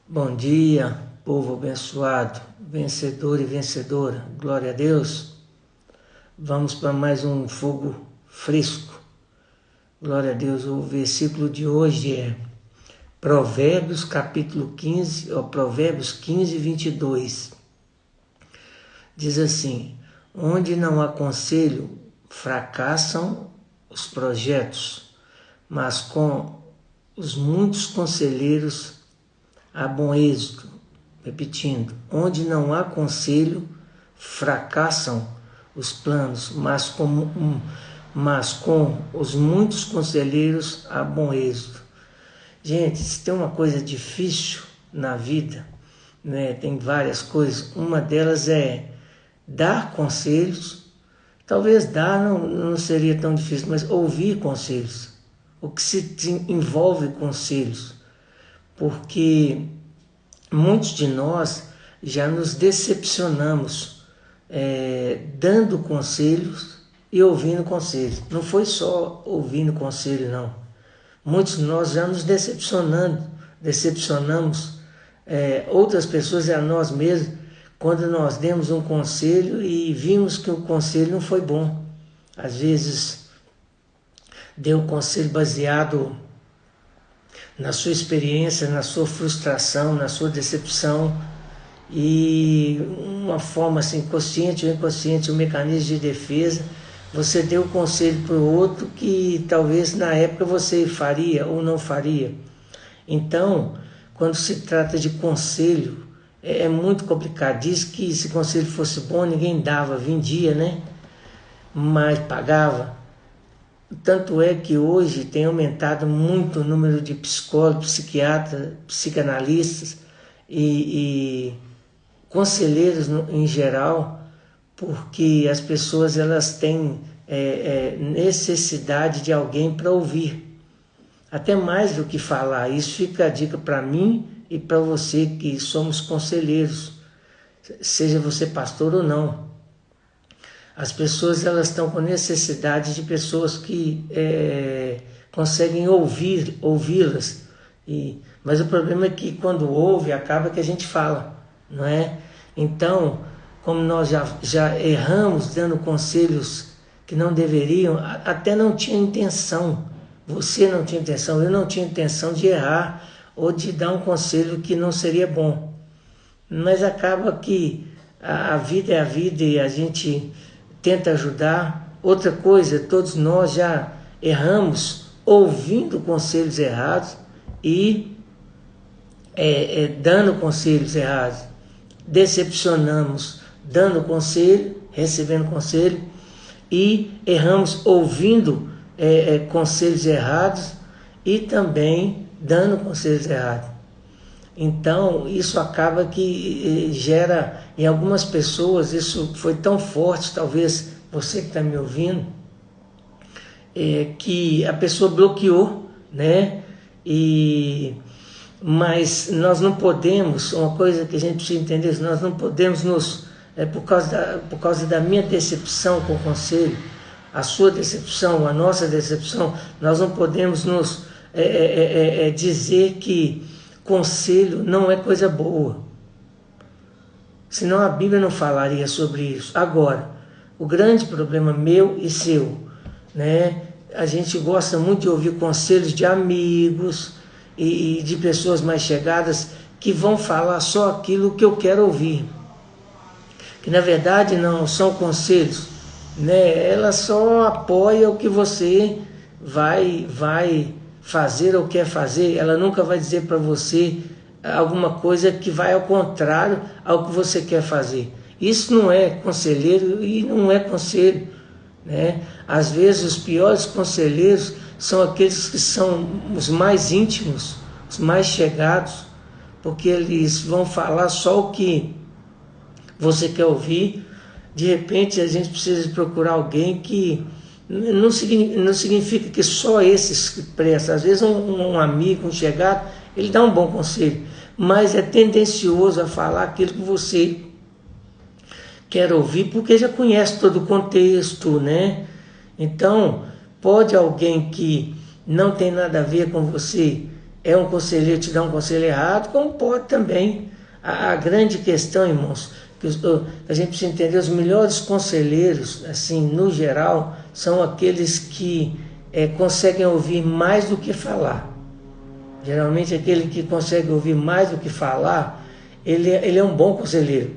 Bom dia, povo abençoado, vencedor e vencedora, glória a Deus. Vamos para mais um fogo fresco, glória a Deus. O versículo de hoje é Provérbios capítulo 15, Provérbios 15, 22. Diz assim: onde não há conselho, fracassam os projetos, mas com os muitos conselheiros há bom êxito. Repetindo, onde não há conselho, fracassam os planos, mas com os muitos conselheiros há bom êxito. Gente, se tem uma coisa difícil na vida, né, tem várias coisas, uma delas é dar conselhos. Talvez dar não seria tão difícil, mas ouvir conselhos, o que se envolve conselhos, porque muitos de nós já nos decepcionamos dando conselhos e ouvindo conselhos. Não foi só ouvindo conselho, não. Muitos de nós já nos decepcionamos outras pessoas e a nós mesmos, quando nós demos um conselho e vimos que o conselho não foi bom. Às vezes deu um conselho baseado na sua experiência, na sua frustração, na sua decepção, e uma forma assim, consciente ou inconsciente, um mecanismo de defesa, você deu o conselho para o outro que talvez na época você faria ou não faria. Então, quando se trata de conselho, é muito complicado. Diz que se conselho fosse bom, ninguém dava, vendia, né? Mas pagava. Tanto é que hoje tem aumentado muito o número de psicólogos, psiquiatras, psicanalistas e conselheiros em geral, porque as pessoas elas têm necessidade de alguém para ouvir, até mais do que falar. Isso fica a dica para mim e para você que somos conselheiros, seja você pastor ou não. As pessoas elas estão com necessidade de pessoas que conseguem ouvi-las. Mas o problema é que quando ouve, acaba que a gente fala, não é? Então, como nós já erramos dando conselhos que não deveriam, até não tinha intenção, você não tinha intenção, eu não tinha intenção de errar ou de dar um conselho que não seria bom. Mas acaba que a vida é a vida e a gente tenta ajudar. Outra coisa, todos nós já erramos ouvindo conselhos errados e dando conselhos errados. Decepcionamos dando conselho, recebendo conselho, e erramos ouvindo conselhos errados e também dando conselhos errados. Então, isso acaba que gera, em algumas pessoas, isso foi tão forte, talvez você que está me ouvindo, que a pessoa bloqueou, né? Mas nós não podemos, uma coisa que a gente precisa entender, nós não podemos por causa da minha decepção com o conselho, a sua decepção, a nossa decepção, nós não podemos dizer que conselho não é coisa boa. Senão a Bíblia não falaria sobre isso. Agora, o grande problema meu e seu, né? A gente gosta muito de ouvir conselhos de amigos e de pessoas mais chegadas que vão falar só aquilo que eu quero ouvir. Que na verdade não são conselhos, né? Ela só apoia o que você vai fazer ou quer fazer. Ela nunca vai dizer para você alguma coisa que vai ao contrário ao que você quer fazer. Isso não é conselheiro e não é conselho, né? Às vezes os piores conselheiros são aqueles que são os mais íntimos, os mais chegados, porque eles vão falar só o que você quer ouvir. De repente a gente precisa procurar alguém que não significa que só esses que prestam. Às vezes um amigo, um chegado, ele dá um bom conselho, mas é tendencioso a falar aquilo que você quer ouvir, porque já conhece todo o contexto, né? Então, pode alguém que não tem nada a ver com você é um conselheiro te dar um conselho errado, como pode também. A grande questão, irmãos, que a gente precisa entender, os melhores conselheiros, assim, no geral, são aqueles que conseguem ouvir mais do que falar. Geralmente aquele que consegue ouvir mais do que falar, ele é um bom conselheiro.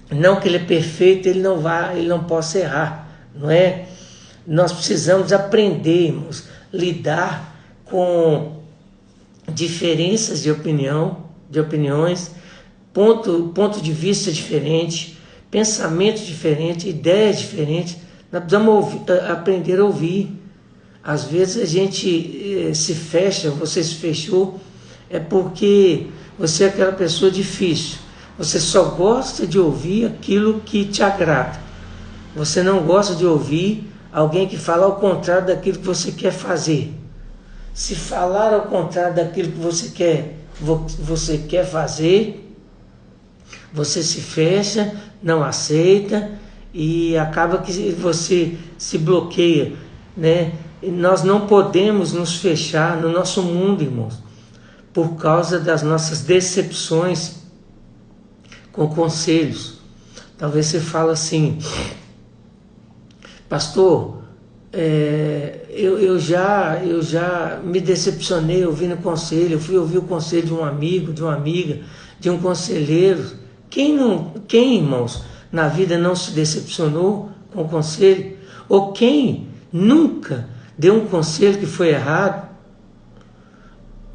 Não que ele é perfeito, ele não possa errar, não é? Nós precisamos aprender, irmãos, lidar com diferenças de opiniões, ponto de vista diferente, pensamento diferente, ideias diferentes. Nós precisamos aprender a ouvir. Às vezes a gente se fecha, você se fechou, é porque você é aquela pessoa difícil. Você só gosta de ouvir aquilo que te agrada. Você não gosta de ouvir alguém que fala ao contrário daquilo que você quer fazer. Se falar ao contrário daquilo que você quer fazer, você se fecha, não aceita e acaba que você se bloqueia, né? E nós não podemos nos fechar no nosso mundo, irmãos, por causa das nossas decepções com conselhos. Talvez você fale assim: pastor, eu já me decepcionei ouvindo conselho. Eu fui ouvir o conselho de um amigo, de uma amiga, de um conselheiro. Quem, irmãos, na vida não se decepcionou com o conselho? Ou quem nunca deu um conselho que foi errado?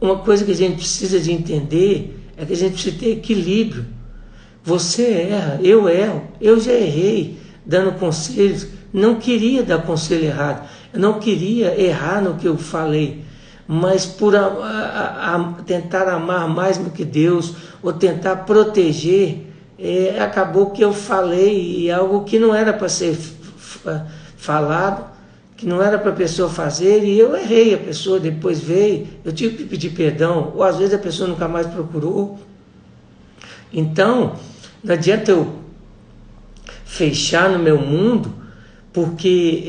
Uma coisa que a gente precisa de entender é que a gente precisa ter equilíbrio. Você erra, eu erro, eu já errei dando conselhos. Não queria dar conselho errado, eu não queria errar no que eu falei, mas por tentar amar mais do que Deus, ou tentar proteger, acabou que eu falei algo que não era para ser falado, que não era para a pessoa fazer, e eu errei. A pessoa depois veio, eu tive que pedir perdão, ou às vezes a pessoa nunca mais procurou. Então, não adianta eu fechar no meu mundo, porque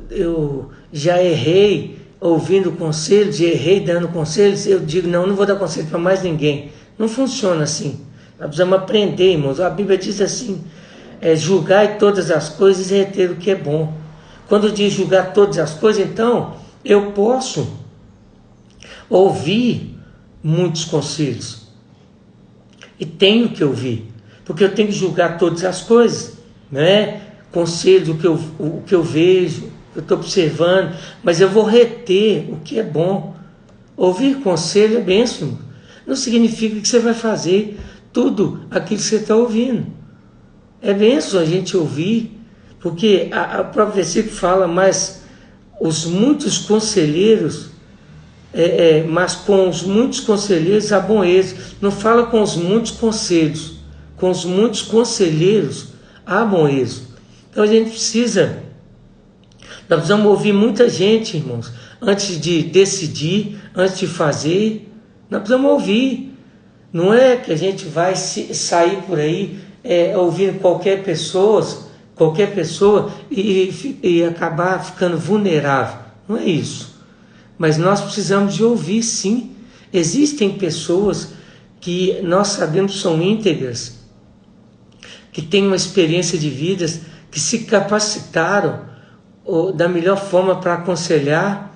eu já errei ouvindo conselhos, errei dando conselhos. Eu digo, não vou dar conselho para mais ninguém. Não funciona assim. Nós precisamos aprender, irmãos. A Bíblia diz assim: julgai todas as coisas e reter o que é bom. Quando diz julgar todas as coisas, então eu posso ouvir muitos conselhos e tenho que ouvir, porque eu tenho que julgar todas as coisas, né? Conselhos, o que eu vejo, eu estou observando, mas eu vou reter o que é bom. Ouvir conselho é bênção. Não significa que você vai fazer tudo aquilo que você está ouvindo. É bênção a gente ouvir, porque o próprio versículo fala: mas os muitos conselheiros, mas com os muitos conselheiros há bom êxito. Não fala com os muitos conselhos, com os muitos conselheiros há bom êxito. Então a gente nós precisamos ouvir muita gente, irmãos, antes de decidir, antes de fazer. Nós precisamos ouvir. Não é que a gente vai sair por aí ouvindo qualquer pessoa e acabar ficando vulnerável. Não é isso. Mas nós precisamos de ouvir, sim. Existem pessoas que nós sabemos são íntegras, que têm uma experiência de vidas, que se capacitaram da melhor forma para aconselhar.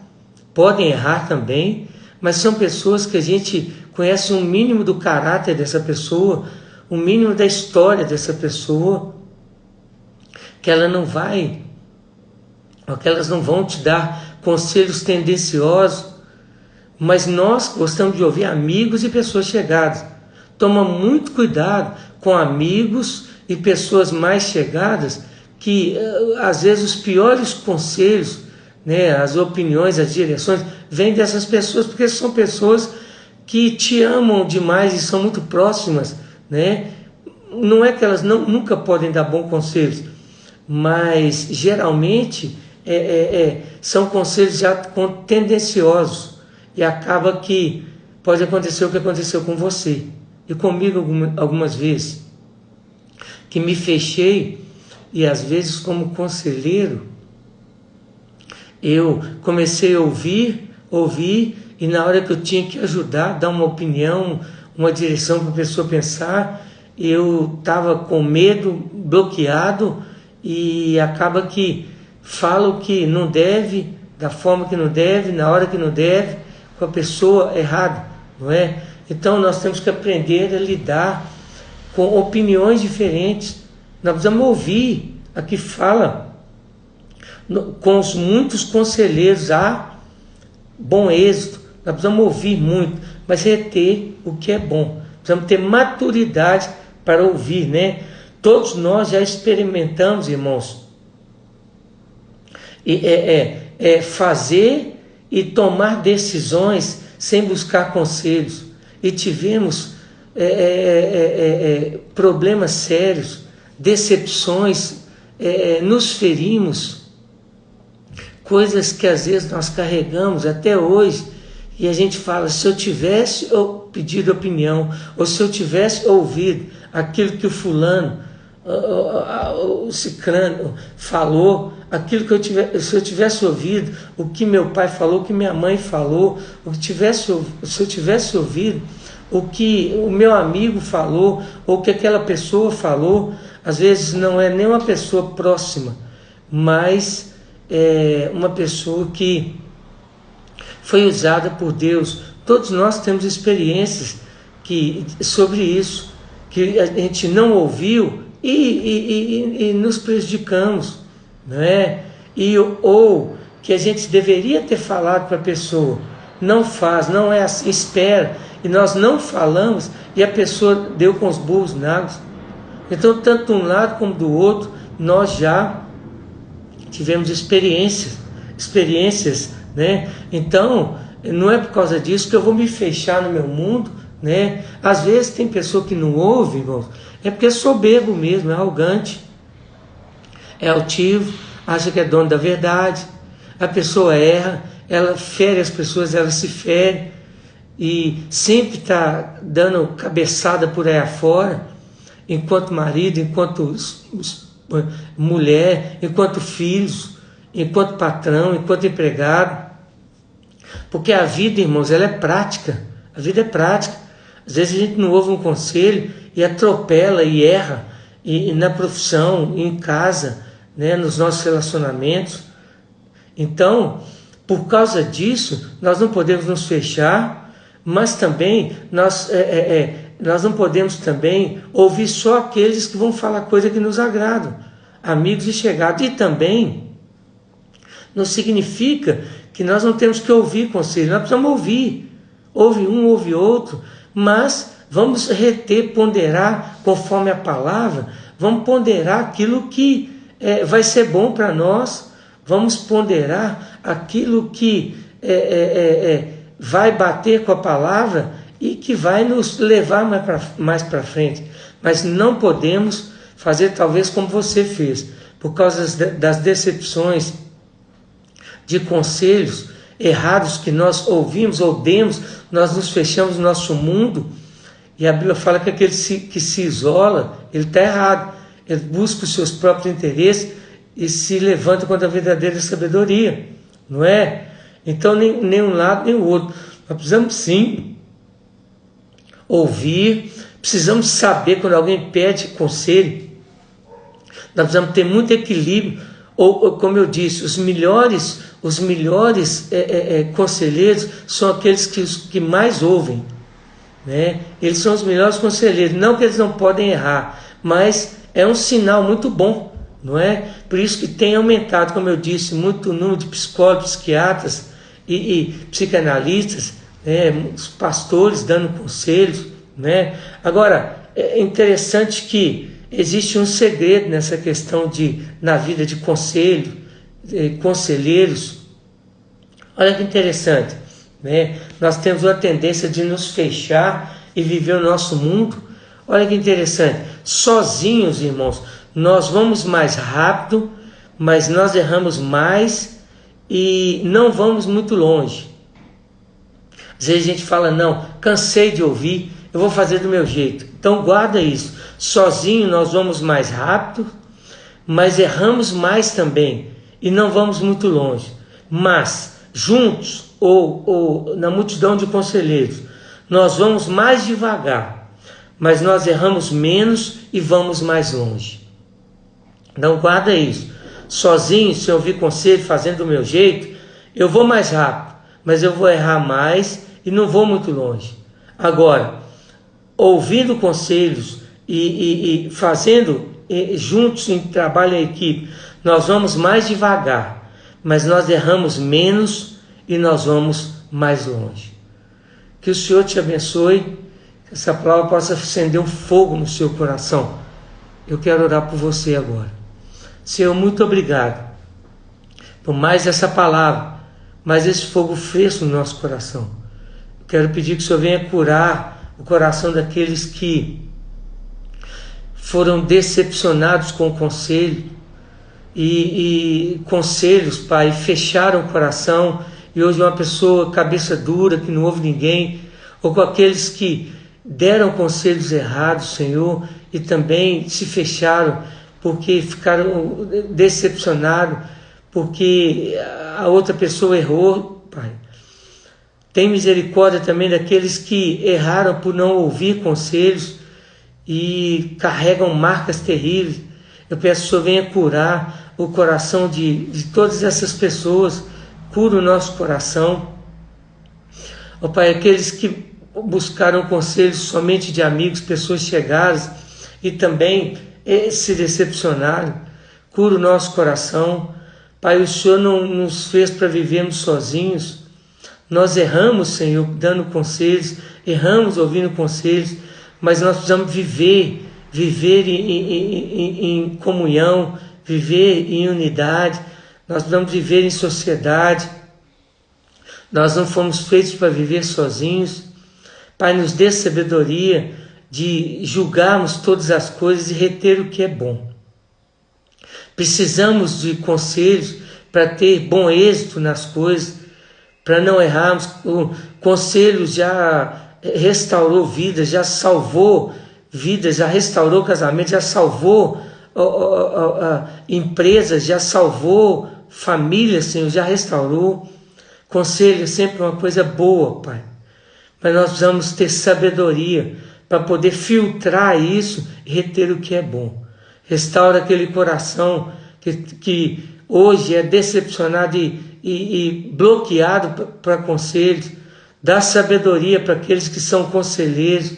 Podem errar também, mas são pessoas que a gente conhece um mínimo do caráter dessa pessoa, um mínimo da história dessa pessoa, que elas não vão te dar conselhos tendenciosos. Mas nós gostamos de ouvir amigos e pessoas chegadas. Toma muito cuidado com amigos e pessoas mais chegadas, que às vezes os piores conselhos, né, as opiniões, as direções, vêm dessas pessoas, porque são pessoas que te amam demais e são muito próximas, né? Não é que elas nunca podem dar bons conselhos, mas geralmente são conselhos já tendenciosos, e acaba que pode acontecer o que aconteceu com você e comigo algumas vezes, que me fechei. E às vezes, como conselheiro, eu comecei a ouvir e na hora que eu tinha que ajudar, dar uma opinião, uma direção para a pessoa pensar, eu estava com medo, bloqueado, e acaba que falo que não deve, da forma que não deve, na hora que não deve, com a pessoa errada, não é? Então nós temos que aprender a lidar com opiniões diferentes. Nós precisamos ouvir a que fala. Com os muitos conselheiros há bom êxito. Nós precisamos ouvir muito, mas reter o que é bom. Precisamos ter maturidade para ouvir, né? Todos nós já experimentamos, irmãos, fazer e tomar decisões sem buscar conselhos. E tivemos problemas sérios, decepções, nos ferimos, coisas que às vezes nós carregamos até hoje, e a gente fala, se eu tivesse pedido opinião, ou se eu tivesse ouvido aquilo que o fulano, o cicrano falou, aquilo que se eu tivesse ouvido o que meu pai falou, o que minha mãe falou, se eu tivesse ouvido o que o meu amigo falou, ou o que aquela pessoa falou, às vezes não é nem uma pessoa próxima, mas uma pessoa que foi usada por Deus. Todos nós temos experiências sobre isso, que a gente não ouviu e nos prejudicamos, não é? Ou que a gente deveria ter falado para a pessoa, não faz, não é assim, espera, e nós não falamos e a pessoa deu com os burros na água. Então, tanto de um lado como do outro, nós já tivemos experiências, né? Então, não é por causa disso que eu vou me fechar no meu mundo, né? Às vezes tem pessoa que não ouve, irmãos, é porque é soberbo mesmo, é arrogante, é altivo, acha que é dono da verdade. A pessoa erra, ela fere as pessoas, ela se fere, e sempre está dando cabeçada por aí afora, enquanto marido, enquanto mulher, enquanto filhos, enquanto patrão, enquanto empregado. Porque a vida, irmãos, ela é prática. A vida é prática. Às vezes a gente não ouve um conselho e atropela e erra, e na profissão, em casa, né, nos nossos relacionamentos. Então, por causa disso, nós não podemos nos fechar, mas também nós não podemos também ouvir só aqueles que vão falar coisa que nos agradam, amigos e chegados. E também não significa que nós não temos que ouvir conselho, nós precisamos ouvir. Ouve um, ouve outro, mas vamos reter, ponderar conforme a palavra, vamos ponderar aquilo que vai ser bom para nós, vamos ponderar aquilo que vai bater com a palavra e que vai nos levar mais para frente. Mas não podemos fazer talvez como você fez, por causa das decepções, de conselhos errados que nós ouvimos ou demos, nós nos fechamos no nosso mundo, e a Bíblia fala que aquele que se isola, ele está errado, ele busca os seus próprios interesses e se levanta contra a verdadeira sabedoria, não é? Então nem um lado nem o outro. Nós precisamos sim ouvir, precisamos saber quando alguém pede conselho, nós precisamos ter muito equilíbrio, ou como eu disse, os melhores conselheiros são aqueles que mais ouvem, né? Eles são os melhores conselheiros, não que eles não podem errar, mas é um sinal muito bom, não é? Por isso que tem aumentado, como eu disse, muito o número de psicólogos, psiquiatras e psicanalistas, né? Os pastores dando conselhos, né? Agora, é interessante que existe um segredo nessa questão na vida de conselheiros. Olha que interessante, né? Nós temos uma tendência de nos fechar e viver o nosso mundo. Olha que interessante, sozinhos, irmãos, nós vamos mais rápido, mas nós erramos mais e não vamos muito longe. Às vezes a gente fala, não, cansei de ouvir, eu vou fazer do meu jeito. Então guarda isso, sozinho nós vamos mais rápido, mas erramos mais também e não vamos muito longe. Mas juntos ou na multidão de conselheiros, nós vamos mais devagar, mas nós erramos menos e vamos mais longe. Então guarda isso. Sozinho, sem ouvir conselho, fazendo do meu jeito, eu vou mais rápido, mas eu vou errar mais e não vou muito longe. Agora, ouvindo conselhos e fazendo juntos em trabalho em equipe, nós vamos mais devagar, mas nós erramos menos e nós vamos mais longe. Que o Senhor te abençoe, que essa palavra possa acender um fogo no seu coração. Eu quero orar por você agora. Senhor, muito obrigado por mais essa palavra, mais esse fogo fresco no nosso coração. Quero pedir que o Senhor venha curar o coração daqueles que foram decepcionados com o conselho e conselhos, Pai, fecharam o coração e hoje uma pessoa cabeça dura que não ouve ninguém, ou com aqueles que deram conselhos errados, Senhor, e também se fecharam porque ficaram decepcionados, porque a outra pessoa errou, Pai. Tem misericórdia também daqueles que erraram por não ouvir conselhos e carregam marcas terríveis. Eu peço que o Senhor venha curar o coração de todas essas pessoas, cura o nosso coração. Ó Pai, aqueles que buscaram conselhos somente de amigos, pessoas chegadas e também se decepcionaram, cura o nosso coração. Pai, o Senhor não nos fez para vivermos sozinhos. Nós erramos, Senhor, dando conselhos, erramos ouvindo conselhos, mas nós precisamos viver em comunhão, viver em unidade, nós precisamos viver em sociedade. Nós não fomos feitos para viver sozinhos. Pai, nos dê sabedoria de julgarmos todas as coisas e reter o que é bom. Precisamos de conselhos para ter bom êxito nas coisas, para não errarmos. O conselho já restaurou vidas, já salvou vidas, já restaurou casamento, já salvou empresas, já salvou famílias, Senhor, já restaurou. Conselho é sempre uma coisa boa, Pai, mas nós precisamos ter sabedoria para poder filtrar isso e reter o que é bom. Restaura aquele coração que hoje é decepcionado e bloqueado para conselhos. Dá sabedoria para aqueles que são conselheiros,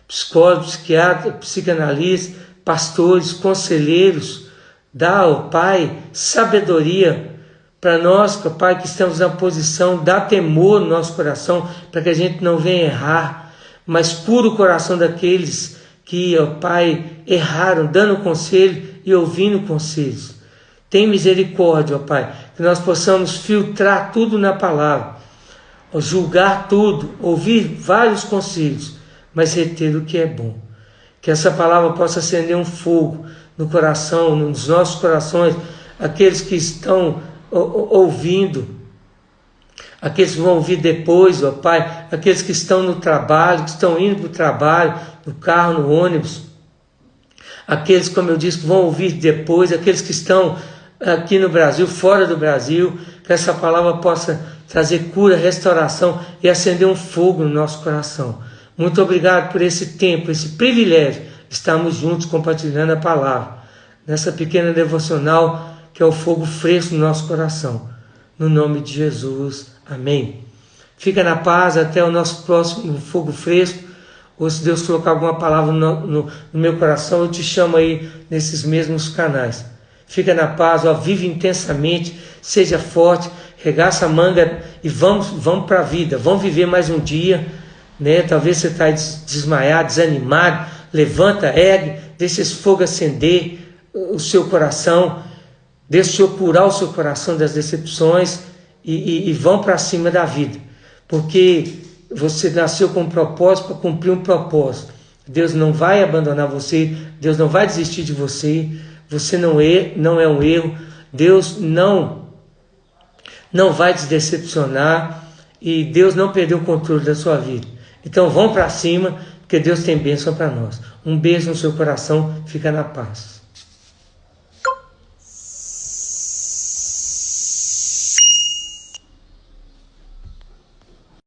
psicólogos, psiquiatras, psicanalistas, pastores, conselheiros. Dá, ó Pai, sabedoria para nós, Pai, que estamos na posição. Dá temor no nosso coração para que a gente não venha errar, mas cura o coração daqueles que, ó Pai, erraram, dando conselho e ouvindo conselhos. Tem misericórdia, ó Pai, que nós possamos filtrar tudo na palavra, julgar tudo, ouvir vários conselhos, mas reter o que é bom. Que essa palavra possa acender um fogo no coração, nos nossos corações, aqueles que estão ouvindo, aqueles que vão ouvir depois, ó Pai, aqueles que estão no trabalho, que estão indo para o trabalho, no carro, no ônibus, aqueles, como eu disse, que vão ouvir depois, aqueles que estão aqui no Brasil, fora do Brasil, que essa palavra possa trazer cura, restauração e acender um fogo no nosso coração. Muito obrigado por esse tempo, esse privilégio de estarmos juntos compartilhando a palavra, nessa pequena devocional que é o fogo fresco no nosso coração. No nome de Jesus, amém. Fica na paz, até o nosso próximo fogo fresco, ou se Deus colocar alguma palavra no meu coração, eu te chamo aí nesses mesmos canais. Fica na paz, ó, vive intensamente, seja forte, regaça a manga e vamos para a vida, vamos viver mais um dia, né? Talvez você está desmaiado, desanimado, levanta, ergue, deixa esse fogo acender o seu coração, deixa o Senhor curar o seu coração das decepções e vão para cima da vida, porque você nasceu com um propósito para cumprir um propósito. Deus não vai abandonar você, Deus não vai desistir de você, você não é um erro, Deus não vai te decepcionar e Deus não perdeu o controle da sua vida. Então vão para cima, porque Deus tem bênção para nós. Um beijo no seu coração, fica na paz.